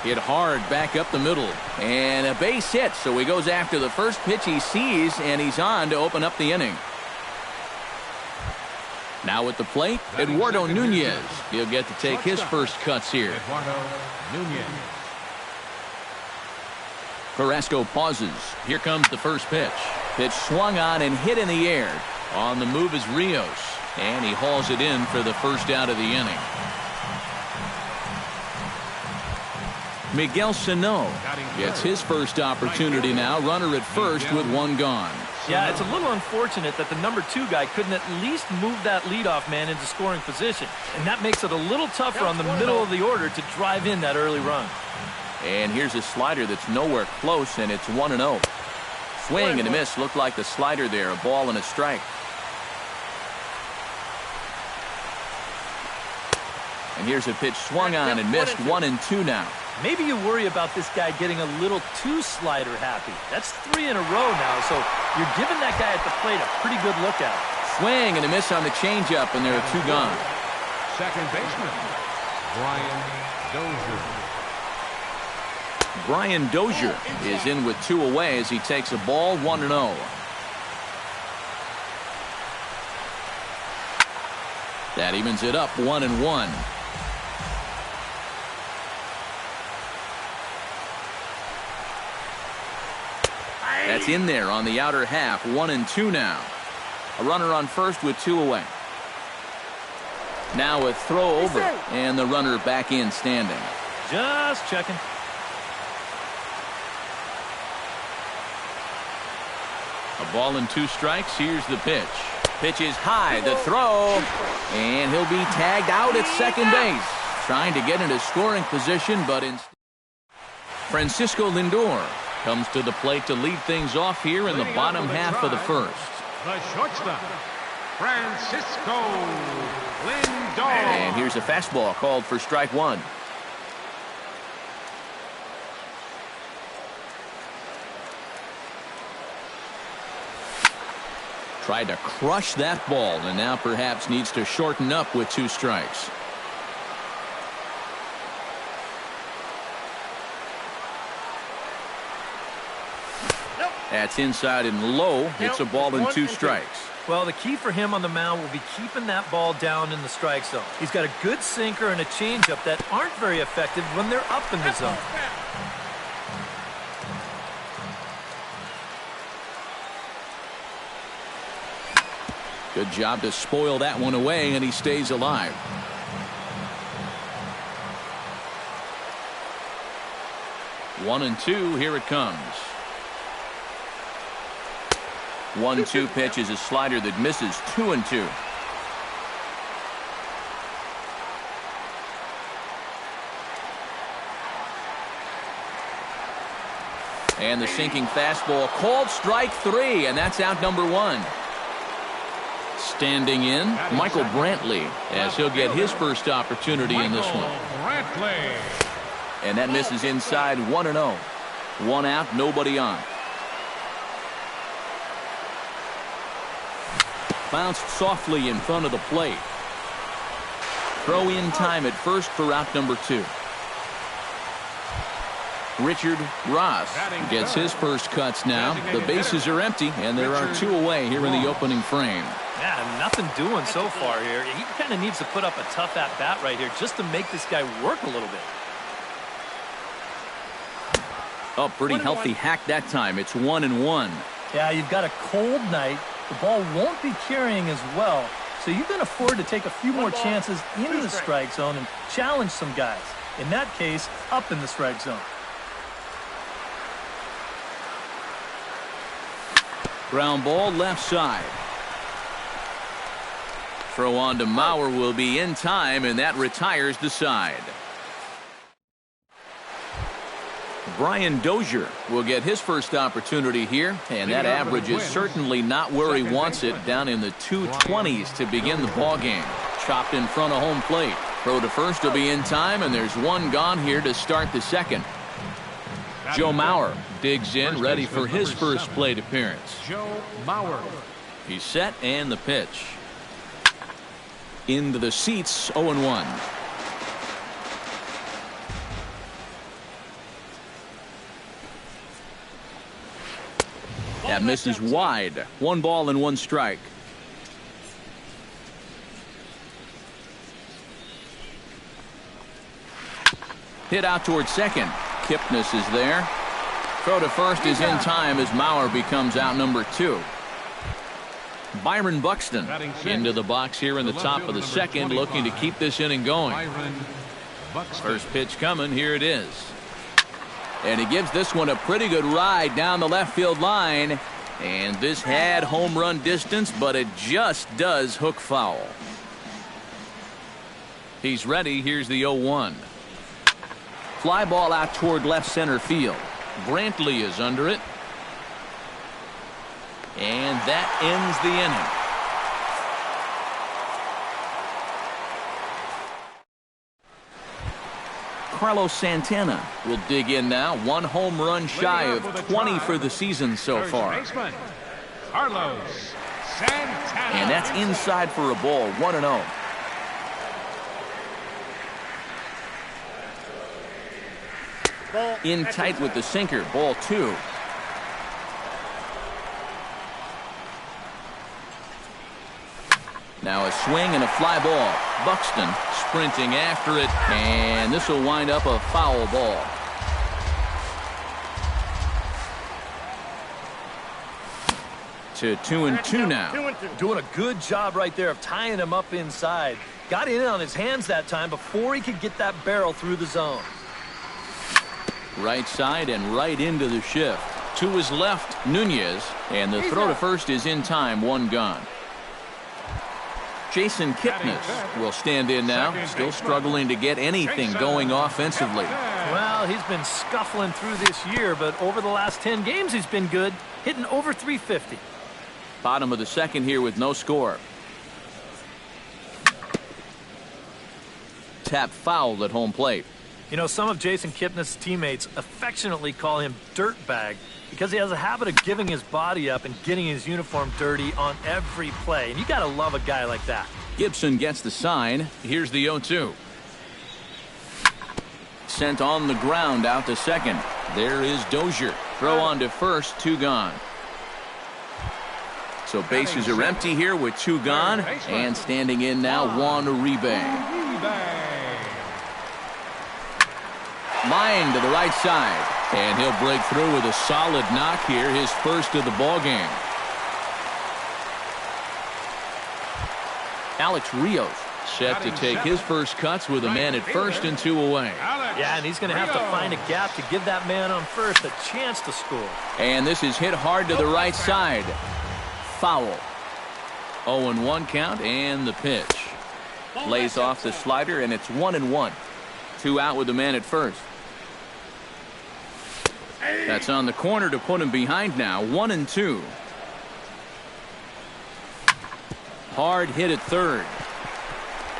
Hit hard back up the middle. And a base hit, so he goes after the first pitch he sees, and he's on to open up the inning. Now at the plate, Eduardo Nunez. He'll get to take his first cuts here. Eduardo Nunez. Carrasco pauses. Here comes the first pitch. Pitch swung on and hit in the air. On the move is Rios, and he hauls it in for the first out of the inning. Miguel Sano gets his first opportunity now. Runner at first with one gone. Yeah, it's a little unfortunate that the number 2 guy couldn't at least move that leadoff man into scoring position. And that makes it a little tougher on the middle of the order to drive in that early run. And here's a slider that's nowhere close, and it's 1-0. Swing and a miss. Looked like the slider there. A ball and a strike. And here's a pitch swung on and missed. 1-2 now. Maybe you worry about this guy getting a little too slider happy. That's 3 in a row now, so you're giving that guy at the plate a pretty good look at it. Swing and a miss on the changeup, and there are 2 gone. Second baseman, Brian Dozier. Brian Dozier is in with 2 away as he takes a ball. 1-0. That evens it up 1-1. That's in there on the outer half. 1-2 now. A runner on first with 2 away. Now a throw over, and the runner back in standing. Just checking. A ball and 2 strikes. Here's the pitch. Pitch is high. The throw. And he'll be tagged out at second base. Trying to get into scoring position, but instead Francisco Lindor comes to the plate to lead things off here in the bottom half of the first. The shortstop, Francisco Lindor. And here's a fastball called for strike 1. Tried to crush that ball, and now perhaps needs to shorten up with 2 strikes. That's inside and low. It's a ball and 2 strikes. Well, the key for him on the mound will be keeping that ball down in the strike zone. He's got a good sinker and a changeup that aren't very effective when they're up in the zone. Good job to spoil that one away, and he stays alive. One and two, here it comes. 1-2 pitch is a slider that misses. 2-2. And the sinking fastball called strike 3, and that's out number 1. Standing in, Michael Brantley, as he'll get his first opportunity in this one. And that misses inside. 1-0. 1 out, nobody on. Bounced softly in front of the plate. Throw in time at first for out number 2. Richard Ross gets his first cuts now. The bases are empty, and there are 2 away here in the opening frame. Yeah, nothing doing so far here. He kind of needs to put up a tough at-bat right here just to make this guy work a little bit. Oh, pretty healthy hack that time. It's 1-1. Yeah, you've got a cold night. The ball won't be carrying as well, so you can afford to take a few more chances in the strike zone and challenge some guys. In that case, up in the strike zone. Ground ball left side. Throw on to Mauer will be in time, and that retires the side. Brian Dozier will get his first opportunity here, and that average is certainly not where he wants it, down in the 220s to begin the ball game. Chopped in front of home plate. Throw to first will be in time, and there's 1 gone here to start the second. Joe Mauer digs in, ready for his first plate appearance. Joe Mauer. He's set, and the pitch. Into the seats, 0-1. That misses wide. 1 ball and 1 strike. Hit out towards second. Kipnis is there. Throw to first is in time as Mauer becomes out number 2. Byron Buxton into the box here in the top of the second, looking to keep this inning going. First pitch coming. Here it is. And he gives this one a pretty good ride down the left field line. And this had home run distance, but it just does hook foul. He's ready. Here's the 0-1. Fly ball out toward left center field. Brantley is under it. And that ends the inning. Carlos Santana will dig in now. 1 home run shy of 20 for the season so far. Carlos Santana. And that's inside for a ball. 1-0. In tight with the sinker. Ball 2. Now a swing and a fly ball. Buxton sprinting after it, and this will wind up a foul ball. To 2-2 now. Doing a good job right there of tying him up inside. Got in on his hands that time before he could get that barrel through the zone. Right side and right into the shift. To his left, Nunez, and the throw to first is in time. 1 gone. Jason Kipnis will stand in now, still struggling to get anything going offensively. Well, he's been scuffling through this year, but over the last 10 games he's been good, hitting over 350. Bottom of the second here with no score. Tap fouled at home plate. You know, some of Jason Kipnis' teammates affectionately call him Dirtbag because he has a habit of giving his body up and getting his uniform dirty on every play. And you got to love a guy like that. Gibson gets the sign. Here's the 0-2. Sent on the ground out to second. There is Dozier. Throw on to first. 2 gone. So bases are empty here with 2 gone. And standing in now, Juan Uribe. Line to the right side. And he'll break through with a solid knock here, his first of the ball game. Alex Rios set to take his first cuts with a man at first and 2 away. Yeah, and he's going to have to find a gap to give that man on first a chance to score. And this is hit hard to the right side. Foul. 0-1 count and the pitch. Lays off the slider and it's 1-1. 2 out with the man at first. That's on the corner to put him behind now. 1-2. Hard hit at third.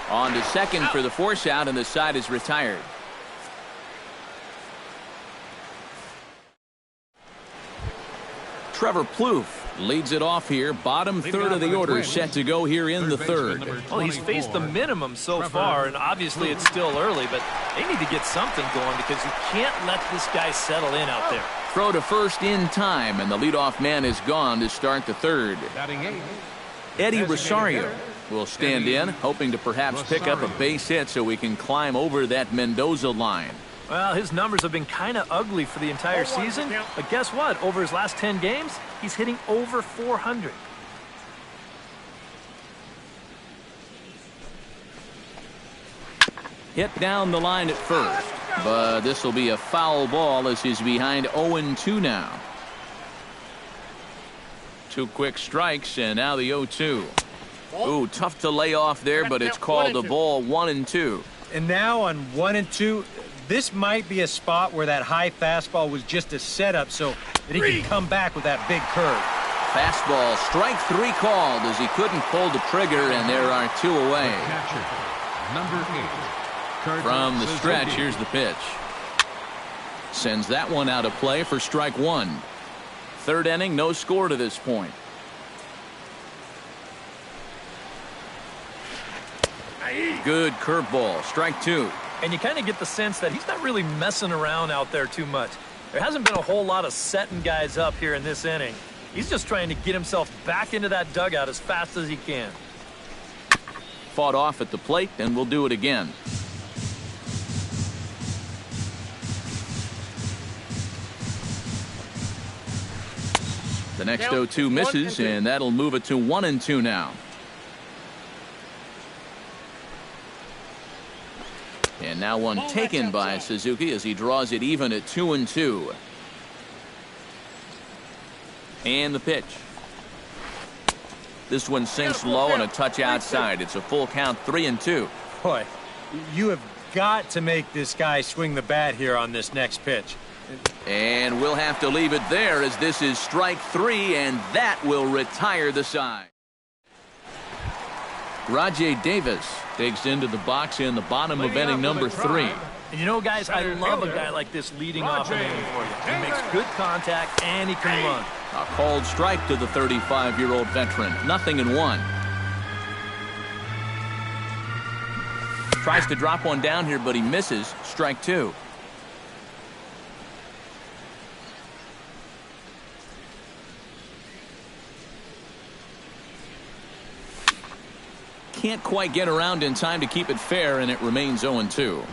On to second for the force out, and the side is retired. Trevor Plouffe leads it off here. Bottom third of the order set to go here in the third. Well, he's faced the minimum so far, and obviously it's still early, but they need to get something going because you can't let this guy settle in out there. Throw to first in time, and the leadoff man is gone to start the third. Eddie Rosario will stand in, hoping to perhaps pick up a base hit so we can climb over that Mendoza line. Well, his numbers have been kind of ugly for the entire season, but guess what? Over his last 10 games, he's hitting over 400. Hit down the line at first, but this will be a foul ball as he's behind 0-2 now. 2 quick strikes, and now the 0-2. Ooh, tough to lay off there, but it's called a ball. 1-2. And now on 1-2, this might be a spot where that high fastball was just a setup so that he can come back with that big curve. Fastball, strike 3 called as he couldn't pull the trigger, and there are 2 away. Number 8. From the stretch, here's the pitch. Sends that one out of play for strike 1. Third inning, no score to this point. Good curveball, strike 2. And you kind of get the sense that he's not really messing around out there too much. There hasn't been a whole lot of setting guys up here in this inning. He's just trying to get himself back into that dugout as fast as he can. Fought off at the plate, and we'll do it again. The next 0-2 misses, and that'll move it to 1-2 now. And now one taken by Suzuki as he draws it even at 2-2. And the pitch. This one sinks low and a touch outside. It's a full count, 3-2. Boy, you have got to make this guy swing the bat here on this next pitch. And we'll have to leave it there as this is strike 3, and that will retire the side. Rajay Davis digs into the box in the bottom of inning number 3. And you know, guys, I love a guy like this leading off an inning for you. He makes good contact and he can run. A called strike to the 35-year-old veteran. 0-1. Tries to drop one down here, but he misses. Strike 2. Can't quite get around in time to keep it fair, and it remains 0-2.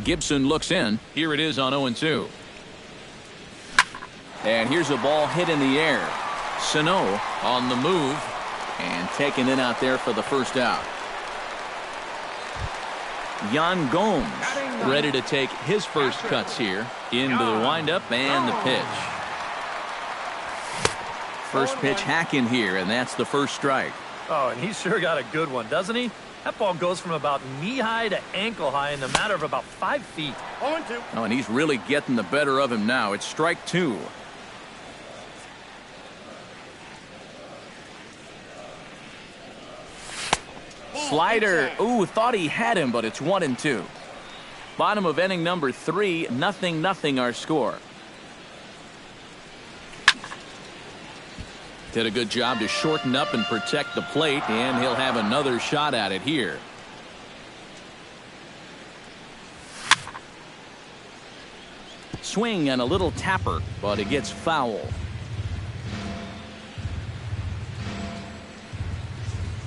Gibson looks in. Here it is on 0-2. And here's a ball hit in the air. Sano on the move and taken in out there for the first out. Yan Gomes ready to take his first cuts here into the windup and the pitch. First pitch hack in here, and that's the first strike. Oh, and he's sure got a good one, doesn't he? That ball goes from about knee-high to ankle-high in the matter of about 5 feet. 0-2. Oh, and he's really getting the better of him now. It's strike 2. Slider. Ooh, thought he had him, but it's 1-2. Bottom of inning number 3, 0-0 our score. Did a good job to shorten up and protect the plate, and he'll have another shot at it here. Swing and a little tapper, but it gets foul.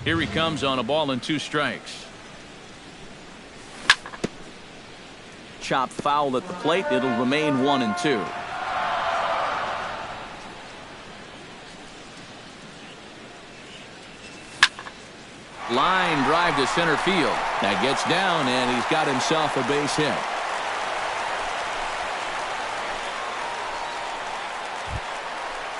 Here he comes on a ball and 2 strikes. Chop foul at the plate. It'll remain 1-2. Line drive to center field. That gets down, and he's got himself a base hit.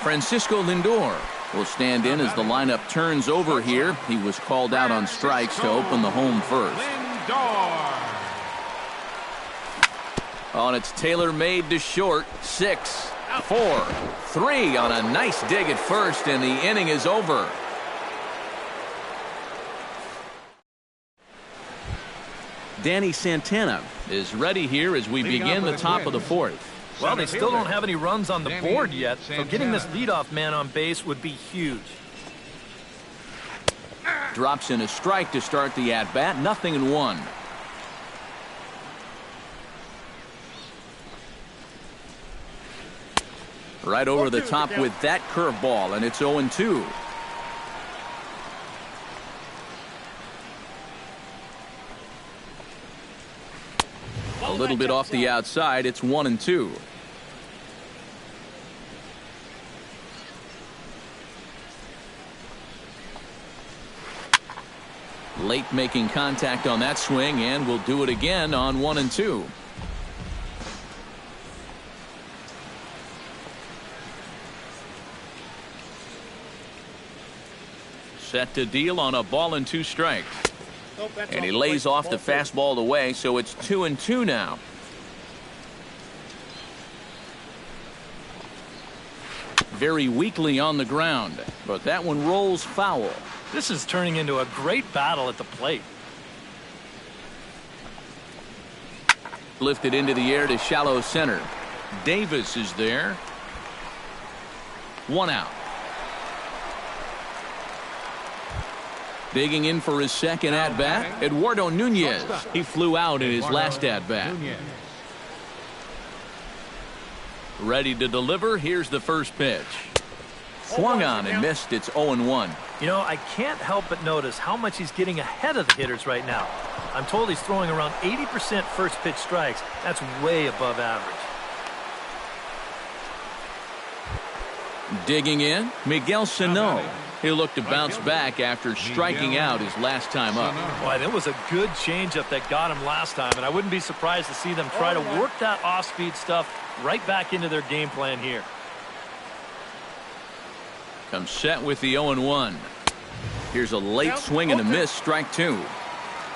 Francisco Lindor will stand in as the lineup turns over here. He was called out on strikes to open the home first. Oh, and it's tailor-made to short. 6, 4, 3 on a nice dig at first, and the inning is over. Danny Santana is ready here as we begin the top of the 4th. Well, they still don't have any runs on the board yet, so getting this leadoff man on base would be huge. Drops in a strike to start the at-bat. 0-1. Right over the top with that curveball, and it's 0-2. A little bit off the outside. It's 1-2. Late making contact on that swing, and we'll do it again on 1-2. Set to deal on a ball and 2 strikes. And he lays off the fastball away, so it's 2-2 now. Very weakly on the ground, but that one rolls foul. This is turning into a great battle at the plate. Lifted into the air to shallow center. Davis is there. 1 out. Digging in for his second at-bat, Eduardo Nunez. He flew out in his last at-bat. Ready to deliver. Here's the first pitch. Swung on and missed. It's 0-1. You know, I can't help but notice how much he's getting ahead of the hitters right now. I'm told he's throwing around 80% first pitch strikes. That's way above average. Digging in, Miguel Sano. He'll look to bounce back after striking out his last time up. Boy, that was a good changeup that got him last time, and I wouldn't be surprised to see them try to work that off-speed stuff right back into their game plan here. Comes set with the 0-1. Here's a late swing and a miss, strike 2.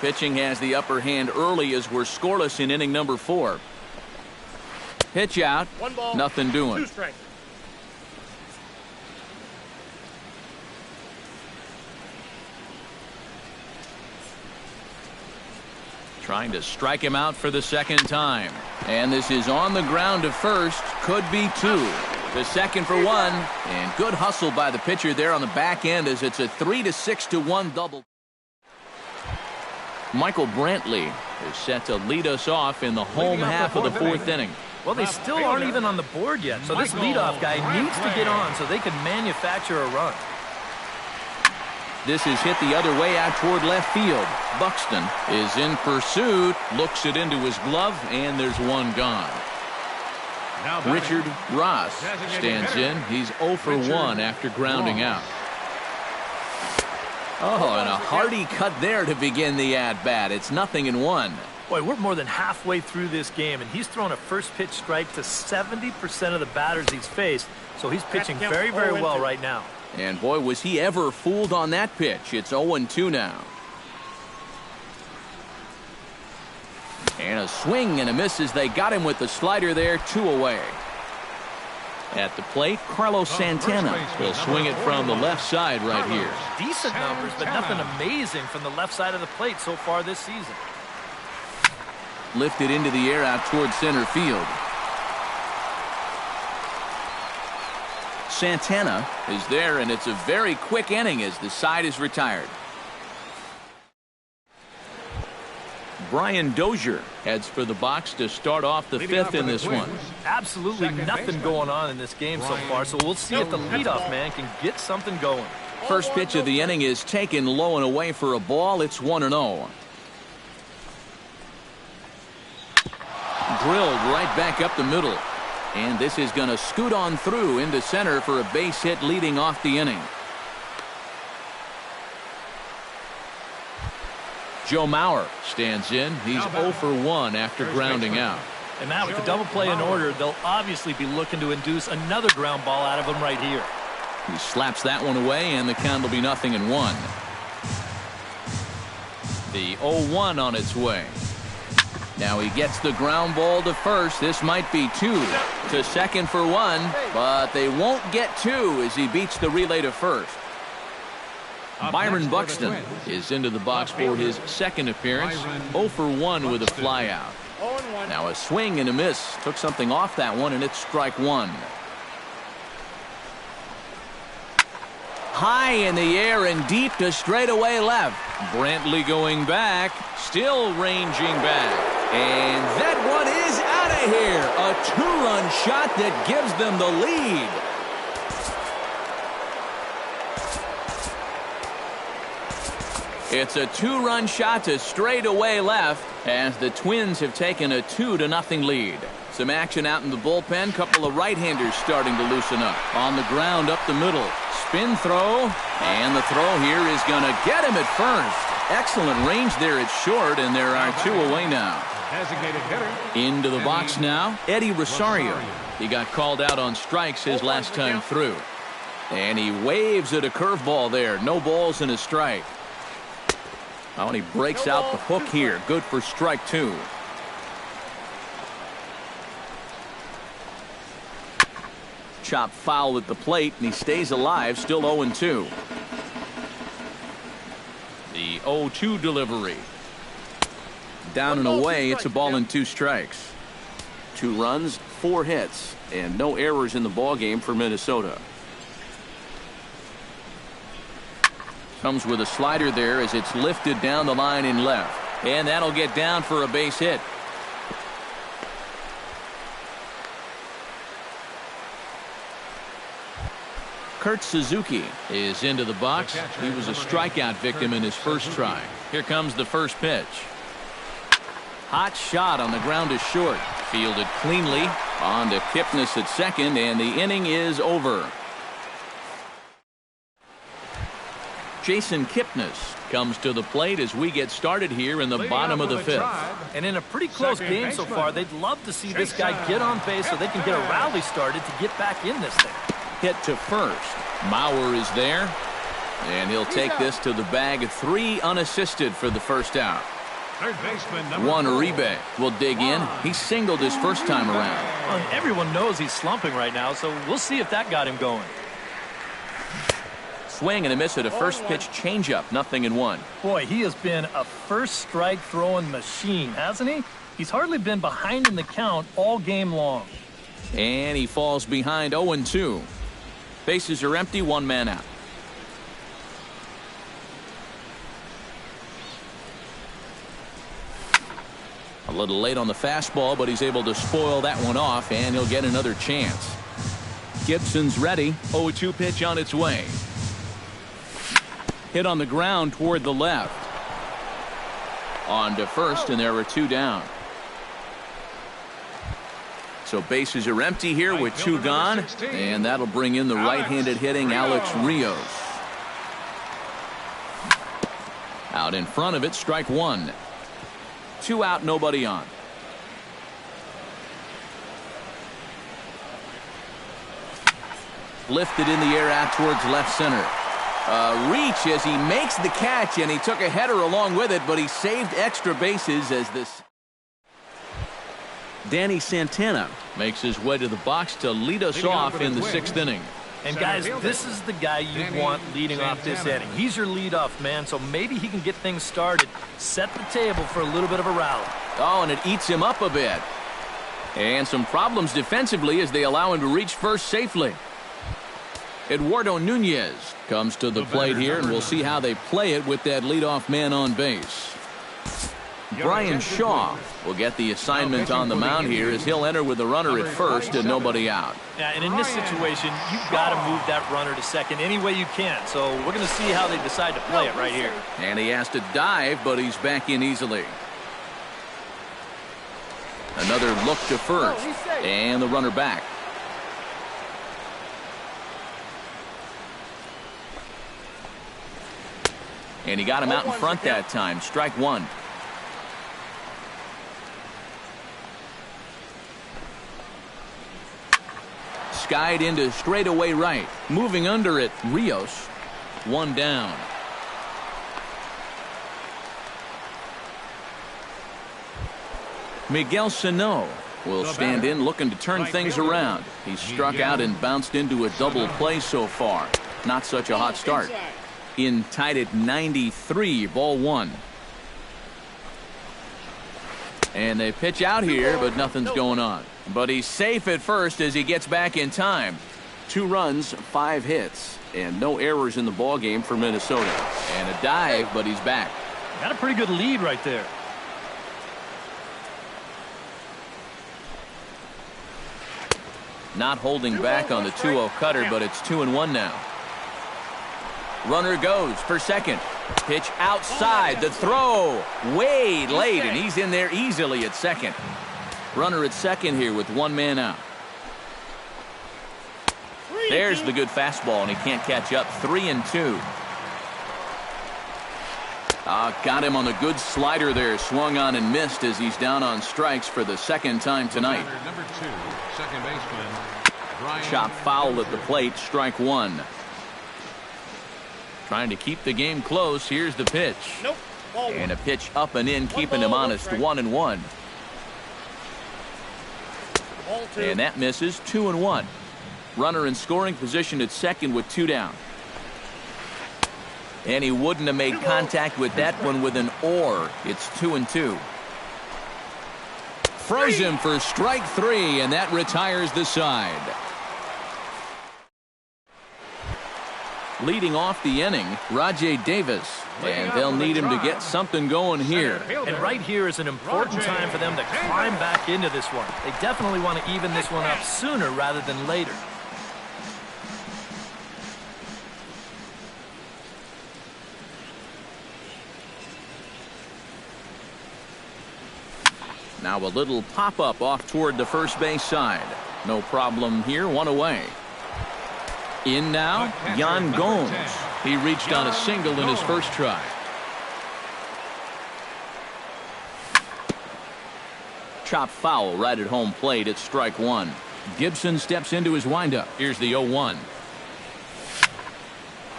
Pitching has the upper hand early as we're scoreless in inning number 4. Pitch out, 1 ball, nothing doing. 2 strikes. Trying to strike him out for the second time. And this is on the ground to first. Could be 2. The second for 1. And good hustle by the pitcher there on the back end as it's a 3-6-1 double. Michael Brantley is set to lead us off in the home half of the 4th inning. Well, they still aren't even on the board yet, so this leadoff guy needs to get on so they can manufacture a run. This is hit the other way out toward left field. Buxton is in pursuit, looks it into his glove, and there's one gone. Richard Ross stands in. He's 0 for 1 after grounding out. Oh, and a hearty cut there to begin the at-bat. It's 0-1. Boy, we're more than halfway through this game, and he's thrown a first pitch strike to 70% of the batters he's faced, so he's pitching very, very well right now. And boy, was he ever fooled on that pitch. It's 0-2 now. And a swing and a miss as they got him with the slider there, 2 away. At the plate, Carlos Santana will swing it from the left side right here. Decent numbers, but nothing amazing from the left side of the plate so far this season. Lifted into the air out towards center field. Santana is there, and it's a very quick inning as the side is retired. Brian Dozier heads for the box to start off the 5th in this one. Absolutely nothing going on in this game so far, so we'll see if the leadoff man can get something going. First pitch of the inning is taken low and away for a ball. It's 1-0. Drilled right back up the middle. And this is going to scoot on through into center for a base hit leading off the inning. Joe Mauer stands in. He's 0 for 1 after grounding out. And Matt, with the double play in order, they'll obviously be looking to induce another ground ball out of him right here. He slaps that one away, and the count will be 0-1. The 0-1 on its way. Now he gets the ground ball to first. This might be 2. To second for 1, but they won't get 2 as he beats the relay to first. Byron Buxton is into the box for his second appearance. 0 for 1 with a flyout. Now a swing and a miss. Took something off that one, and it's strike 1. High in the air and deep to straightaway left. Brantley going back, still ranging back. And that one is out of here. A 2-run shot that gives them the lead. It's a 2-run shot to straightaway left as the Twins have taken a 2-0 lead. Some action out in the bullpen. Couple of right-handers starting to loosen up. On the ground up the middle. Spin throw. And the throw here is going to get him at first. Excellent range there at short, and there are 2 away now. Designated hitter. Into the box now, Eddie Rosario. He got called out on strikes his last time through. And he waves at a curveball there. No balls and a strike. Oh, and he breaks out the hook here. Good for strike 2. Chop foul at the plate, and he stays alive, still 0-2. The 0-2 delivery. Down and away, it's a ball and 2 strikes. 2 runs, 4 hits, and no errors in the ballgame for Minnesota. Comes with a slider there as it's lifted down the line in left. And that'll get down for a base hit. Kurt Suzuki is into the box. He was a strikeout victim in his first try. Here comes the first pitch. Hot shot on the ground is short. Fielded cleanly. On to Kipnis at second, and the inning is over. Jason Kipnis comes to the plate as we get started here in the bottom of the fifth. And in a pretty close game so far, they'd love to see this guy get on base so they can get a rally started to get back in this thing. Hit to first. Mauer is there, and he'll take this to the bag. 3 unassisted for the first out. Third baseman, Juan Uribe will dig in. He singled his first time around. Well, and everyone knows he's slumping right now, so we'll see if that got him going. Swing and a miss at a first pitch changeup. 0-1. Boy, he has been a first strike throwing machine, hasn't he? He's hardly been behind in the count all game long. And he falls behind 0-2. Bases are empty, 1 man out. A little late on the fastball, but he's able to spoil that one off, and he'll get another chance. Gibson's ready. 0-2 pitch on its way. Hit on the ground toward the left. On to first, and there are 2 down. So bases are empty here with 2 gone, and that'll bring in the right-handed hitting Alex Rios. Out in front of it, strike 1. 2 out, nobody on. Lifted in the air out towards left center. Reach as he makes the catch, and he took a header along with it, but he saved extra bases as this. Danny Santana makes his way to the box to lead us off in the 6th inning. And guys, this is the guy you want leading off this inning. He's your leadoff man, so maybe he can get things started, set the table for a little bit of a rally. Oh, and it eats him up a bit. And some problems defensively as they allow him to reach first safely. Eduardo Nunez comes to the plate here, and we'll see how they play it with that leadoff man on base. Brian Shaw will get the assignment on the mound here as he'll enter with a runner at first and nobody out. Yeah, and in this situation, you've got to move that runner to second any way you can. So we're going to see how they decide to play it right here. And he has to dive, but he's back in easily. Another look to first, and the runner back. And he got him out in front that time. Strike 1. Skied into straightaway right. Moving under it, Rios. 1 down. Miguel Sano will stand in looking to turn things around. He's struck out and bounced into a double play so far. Not such a hot start. In tied at 93, ball 1. And they pitch out here, but nothing's going on. But he's safe at first as he gets back in time. 2 runs, 5 hits, and no errors in the ball game for Minnesota. And a dive, but he's back. Got a pretty good lead right there. Not holding back on the 2-0 cutter, but it's 2-1 now. Runner goes for second. Pitch outside. The throw way late, and he's in there easily at second. Runner at second here with 1 man out. There's the good fastball, and he can't catch up. 3-2. Got him on the good slider there. Swung on and missed as he's down on strikes for the 2nd time tonight. Number 2, second baseman. Chop foul at the plate. Strike 1. Trying to keep the game close. Here's the pitch. And a pitch up and in, keeping him honest. 1-1. And that misses. 2-1. Runner in scoring position at second with 2 down. And he wouldn't have made contact with that one with an or. It's 2-2. Froze him for strike 3, and that retires the side. Leading off the inning, Rajay Davis, and they'll need him to get something going here. And right here is an important time for them to climb back into this one. They definitely want to even this one up sooner rather than later. Now a little pop-up off toward the first base side. No problem here, one away. In now, Yan Gomes. He reached on a single in his first try. Chop foul right at home plate at strike one. Gibson steps into his windup. Here's the 0-1.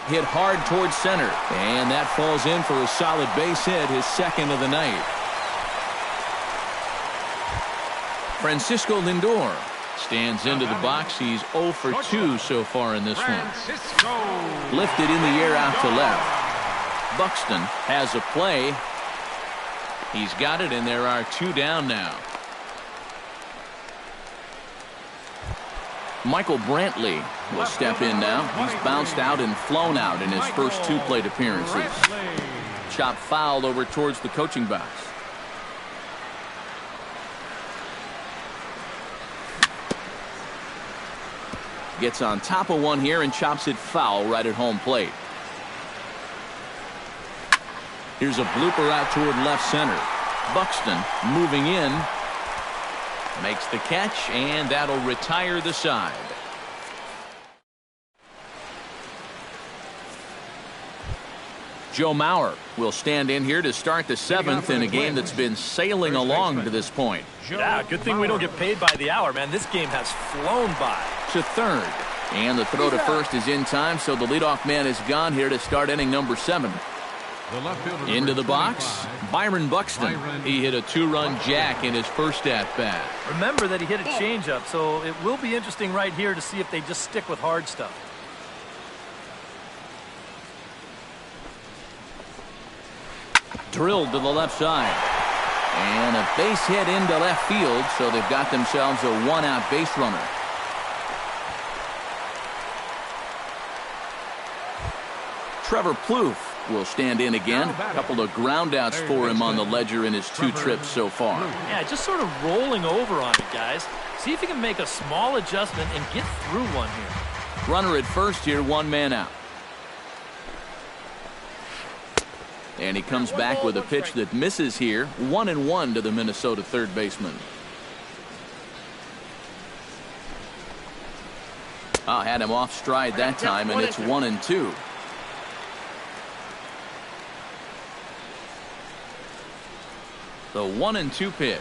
Hit hard towards center, and that falls in for a solid base hit, his second of the night. Francisco Lindor stands into the box. He's 0 for 2 so far in this one. Lifted in the air out to left. Buxton has a play. He's got it, and there are 2 down now. Michael Brantley will step in now. He's bounced out and flown out in his first 2 plate appearances. Chop foul over towards the coaching box. Gets on top of one here and chops it foul right at home plate. Here's a blooper out toward left center. Buxton moving in. Makes the catch, and that'll retire the side. Joe Mauer will stand in here to start the 7th in a game that's been sailing along to this point. Yeah, good thing we don't get paid by the hour, man. This game has flown by. To third, and the throw to first is in time, so the leadoff man is gone here to start inning number 7. Into the box, Byron Buxton. He hit a 2-run jack in his first at-bat. Remember that he hit a changeup, so it will be interesting right here to see if they just stick with hard stuff. Drilled to the left side. And a base hit into left field, so they've got themselves a 1-out base runner. Trevor Plouffe will stand in again. A couple of groundouts for him on the ledger in his 2 trips so far. Yeah, just sort of rolling over on it, guys. See if he can make a small adjustment and get through one here. Runner at first here, 1 man out. And he comes back with a pitch that misses here. 1-1 to the Minnesota third baseman. Had him off stride that time, and it's 1-2. The 1-2 pitch.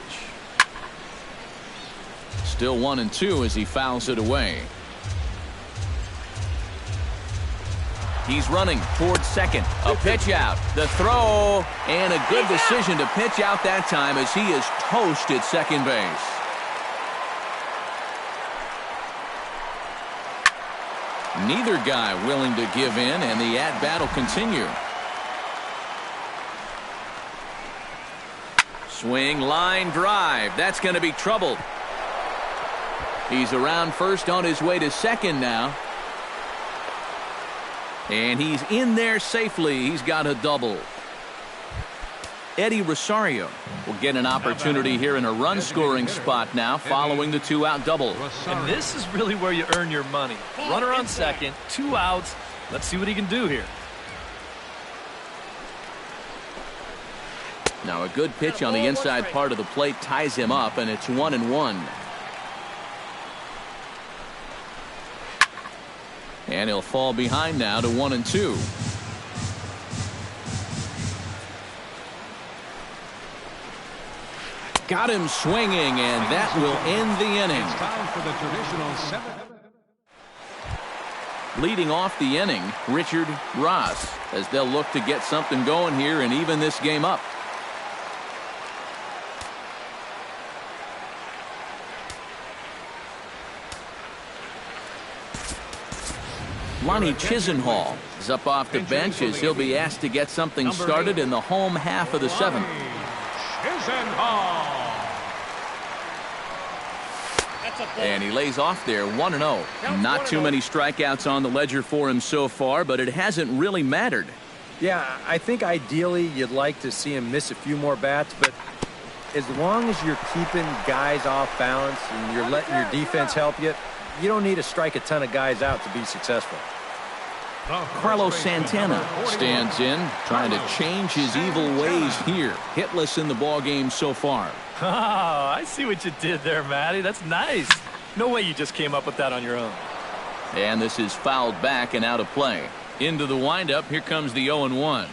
Still 1-2 as he fouls it away. He's running towards second. A pitch out. The throw, and a good decision to pitch out that time as he is toast at second base. Neither guy willing to give in, and the at-bat will continue. Swing, line drive. That's going to be trouble. He's around first on his way to second now. And he's in there safely. He's got a double. Eddie Rosario will get an opportunity here in a run-scoring spot now following the 2-out double. And this is really where you earn your money. Runner on second, 2 outs. Let's see what he can do here. Now a good pitch on the inside part of the plate ties him up, and it's 1-1. And he'll fall behind now to 1-2. Got him swinging, and that will end the inning. Leading off the inning, Richard Ross, as they'll look to get something going here and even this game up. Lonnie Chisenhall is up off the bench as he'll be asked to get something started in the home half of the 7th. And he lays off there 1-0. Not too many strikeouts on the ledger for him so far, but it hasn't really mattered. Yeah, I think ideally you'd like to see him miss a few more bats, but as long as you're keeping guys off balance and you're letting your defense help you, you don't need to strike a ton of guys out to be successful. Carlos Santana stands in, trying to change his evil ways here. Hitless in the ball game so far. Oh, I see what you did there, Matty. That's nice. No way you just came up with that on your own. And this is fouled back and out of play. Into the windup, here comes the 0-1.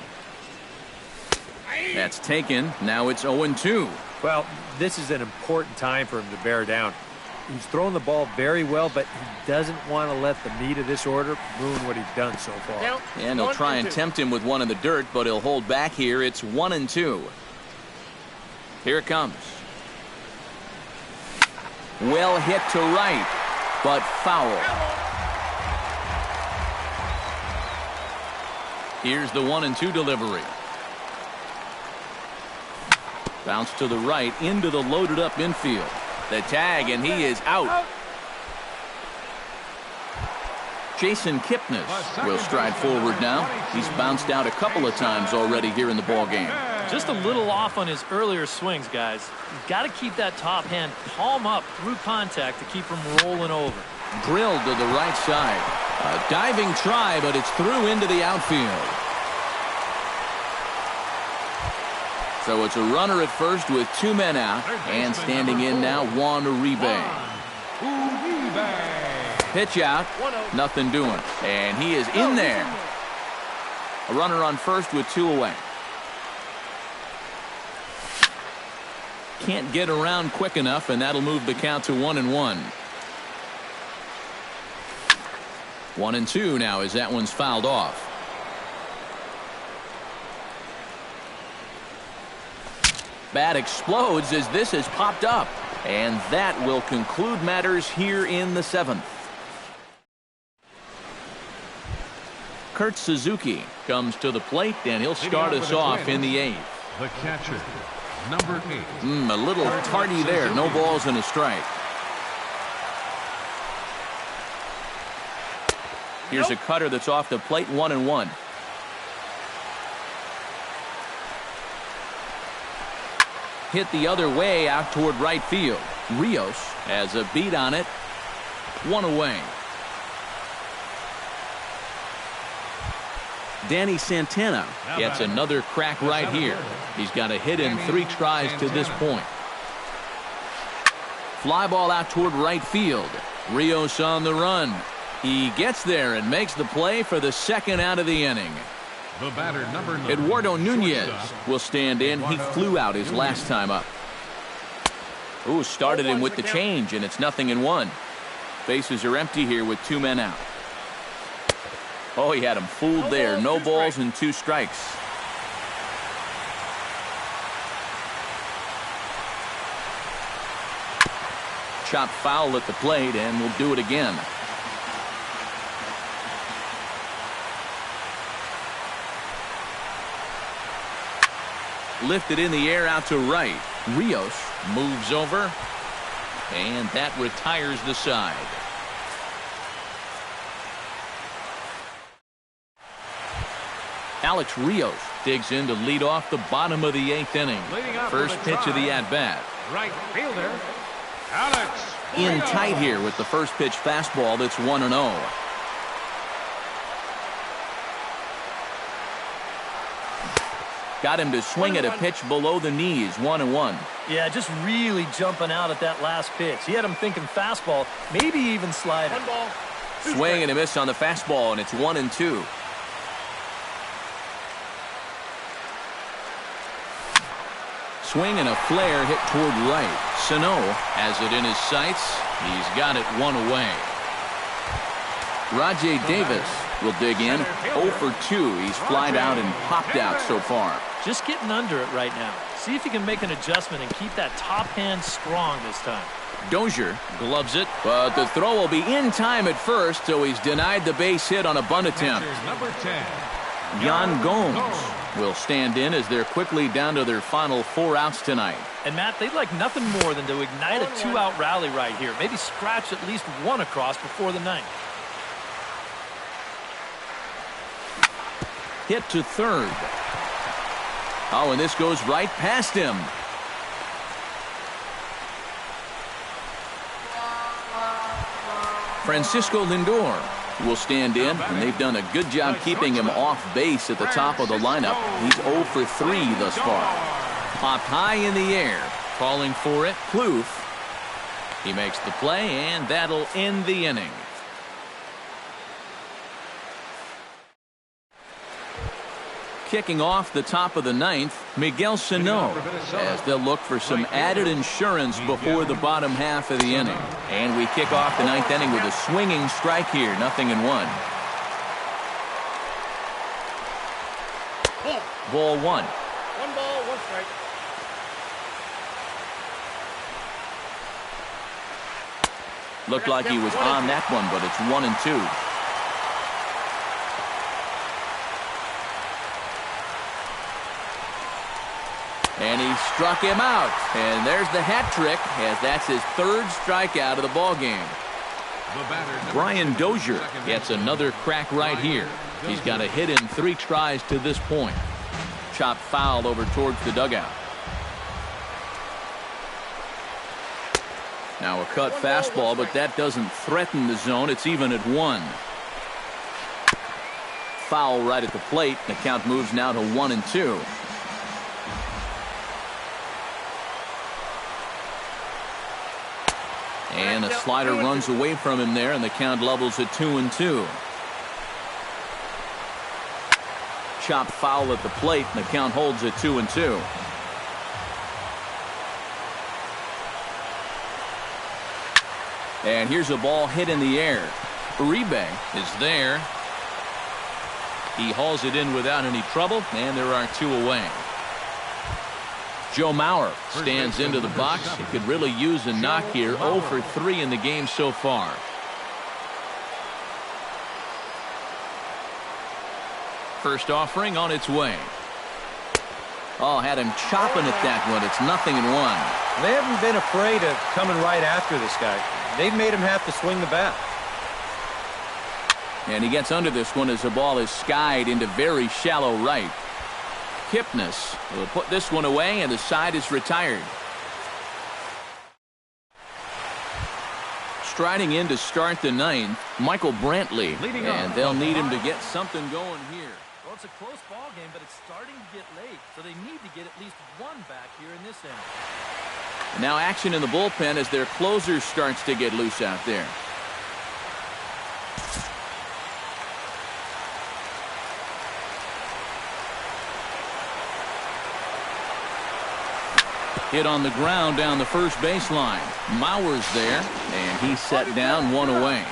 That's taken. Now it's 0-2. Well, this is an important time for him to bear down. He's thrown the ball very well, but he doesn't want to let the meat of this order ruin what he's done so far. And he'll try and tempt him with one in the dirt, but he'll hold back here. It's 1-2. Here it comes. Well hit to right, but foul. Here's the 1-2 delivery. Bounce to the right into the loaded up infield. The tag, and he is out. Jason Kipnis will stride forward now. He's bounced out a couple of times already here in the ball game. Just a little off on his earlier swings, guys. You've got to keep that top hand palm up through contact to keep him rolling over. Drilled to the right side. A diving try, but it's through into the outfield. So it's a runner at first with 2 men out, and standing in now, Juan Uribe. Pitch out, nothing doing, and he is in there. A runner on first with 2 away. Can't get around quick enough, and that'll move the count to 1-1. 1-2 now as that one's fouled off. Bat explodes as this has popped up, and that will conclude matters here in the 7th. Kurt Suzuki comes to the plate, and he'll start us off in the 8th. The catcher, number 8. A little tardy there. No balls and a strike. Here's a cutter that's off the plate, 1-1. Hit the other way out toward right field. Rios has a beat on it. 1 away. Danny Santana gets another crack right here. He's got a hit in 3 tries to this point. Fly ball out toward right field. Rios on the run. He gets there and makes the play for the 2nd out of the inning. The batter, number 9. Eduardo Nunez will stand in. He flew out his last time up. Ooh, started him with the change, and it's 0-1. Bases are empty here with 2 men out. Oh, he had him fooled there. No balls and 2 strikes. Chopped foul at the plate, and we'll do it again. Lifted in the air out to right. Rios moves over, and that retires the side. Alex Rios digs in to lead off the bottom of the 8th inning. First pitch of the at-bat. Right fielder, Alex. In tight here with the first pitch fastball that's 1-0. Got him to swing at a pitch below the knees, 1-1. Yeah, just really jumping out at that last pitch. He had him thinking fastball, maybe even slider. Swing and a miss on the fastball, and it's 1-2. Swing and a flare hit toward right. Sano has it in his sights. He's got it 1 away. Rajay Davis will dig in. 0 for 2. He's flied out and popped out so far. Just getting under it right now. See if he can make an adjustment and keep that top hand strong this time. Dozier gloves it, but the throw will be in time at first, so he's denied the base hit on a bunt attempt. Number 10. Jan Gomes will stand in as they're quickly down to their final 4 outs tonight. And Matt, they'd like nothing more than to ignite a 2-out rally right here. Maybe scratch at least 1 across before the 9th. Hit to third. Oh, and this goes right past him. Francisco Lindor will stand in, and they've done a good job keeping him off base at the top of the lineup. He's 0 for 3 thus far. Popped high in the air. Calling for it, Kloof. He makes the play, and that'll end the inning. Kicking off the top of the ninth, Miguel Sano, as they'll look for some added insurance before the bottom half of the inning. And we kick off the ninth inning with a swinging strike here, 0-1. Ball 1. 1 ball, 1 strike. Looked like he was on that one, but it's 1-2. And he struck him out. And there's the hat trick, as that's his 3rd strikeout of the ball game. Brian Dozier gets another crack right here. He's got a hit in 3 tries to this point. Chopped foul over towards the dugout. Now a cut fastball, but that doesn't threaten the zone. It's even at 1. Foul right at the plate. The count moves now to 1-2. And a slider runs away from him there, and the count levels at 2-2. Chop foul at the plate, and the count holds at 2-2. And here's a ball hit in the air. Uribe is there. He hauls it in without any trouble, and there are 2 away. Joe Mauer stands into the box. He could really use a knock here. 0 for 3 in the game so far. First offering on its way. Oh, had him chopping at that one. It's 0-1. They haven't been afraid of coming right after this guy. They've made him have to swing the bat. And he gets under this one as the ball is skied into very shallow right. Kipnis will put this one away, and the side is retired. Striding in to start the ninth, Michael Brantley, and they'll need him to get something going here. Well, it's a close ball game, but it's starting to get late, so they need to get at least 1 back here in this inning. Now action in the bullpen as their closer starts to get loose out there. Hit on the ground down the first baseline. Mauer's there, and he's set down 1 away.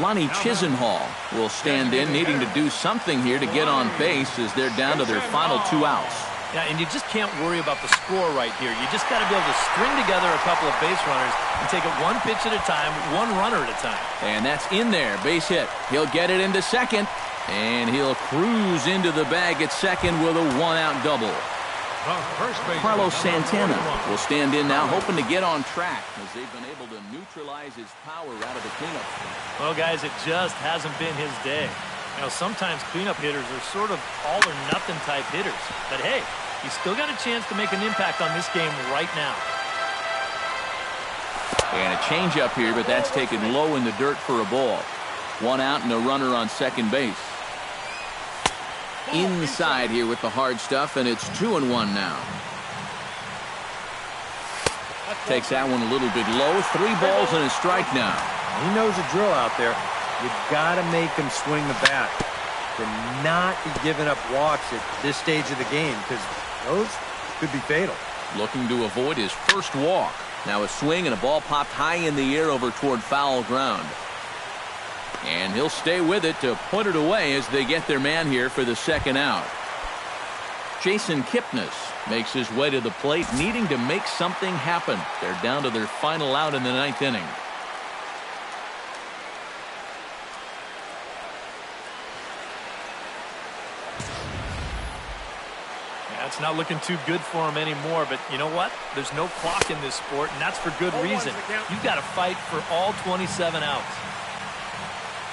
Lonnie Chisenhall will stand in, needing to do something here to get on base as they're down to their final 2 outs. Yeah, and you just can't worry about the score right here. You just got to be able to string together a couple of base runners and take it 1 pitch at a time, 1 runner at a time. And that's in there, base hit. He'll get it into second, and he'll cruise into the bag at second with a 1-out double. Carlos Santana will stand in now, hoping to get on track as they've been able to neutralize his power out of the cleanup. Well, guys, it just hasn't been his day. You know, sometimes cleanup hitters are sort of all-or-nothing type hitters. But, hey, he's still got a chance to make an impact on this game right now. And a changeup here, but that's taken low in the dirt for a ball. 1 out and a runner on second base. Inside here with the hard stuff, and it's 2-1 now. Takes that one a little bit low. 3 balls and a strike now. He knows the drill out there. You got to make him swing the bat. To not be giving up walks at this stage of the game, because those could be fatal. Looking to avoid his first walk. Now a swing and a ball popped high in the air over toward foul ground. And he'll stay with it to put it away as they get their man here for the 2nd out. Jason Kipnis makes his way to the plate, needing to make something happen. They're down to their final out in the 9th inning. Yeah, it's not looking too good for him anymore, but you know what? There's no clock in this sport, and that's for good reason. You've got to fight for all 27 outs.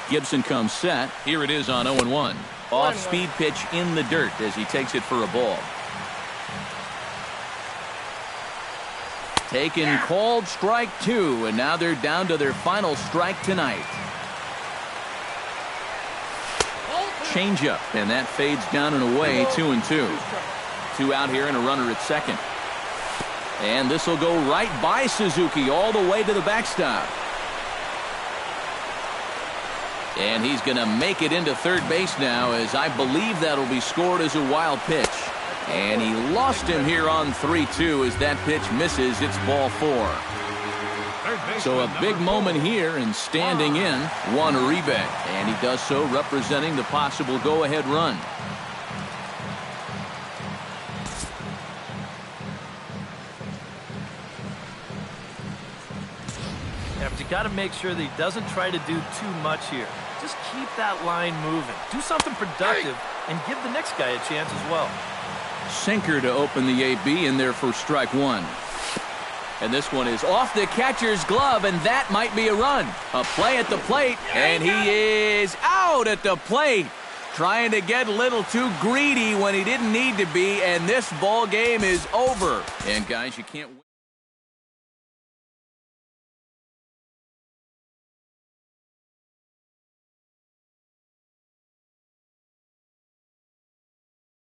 Gibson comes set. Here it is on 0-1. Off-speed pitch in the dirt as he takes it for a ball. Taking called strike 2, and now they're down to their final strike tonight. Changeup, and that fades down and away, 2-2. 2 out here and a runner at second. And this will go right by Suzuki all the way to the backstop. And he's going to make it into third base now, as I believe that'll be scored as a wild pitch. And he lost him here on 3-2 as that pitch misses. It's ball 4. So a big moment here, and standing in, Juan Uribe. And he does so representing the possible go-ahead run. Yeah, but you got to make sure that he doesn't try to do too much here. Just keep that line moving. Do something productive and give the next guy a chance as well. Sinker to open the AB in there for strike 1. And this one is off the catcher's glove, and that might be a run. A play at the plate, and he is out at the plate. Trying to get a little too greedy when he didn't need to be, and this ball game is over. And guys, you can't win.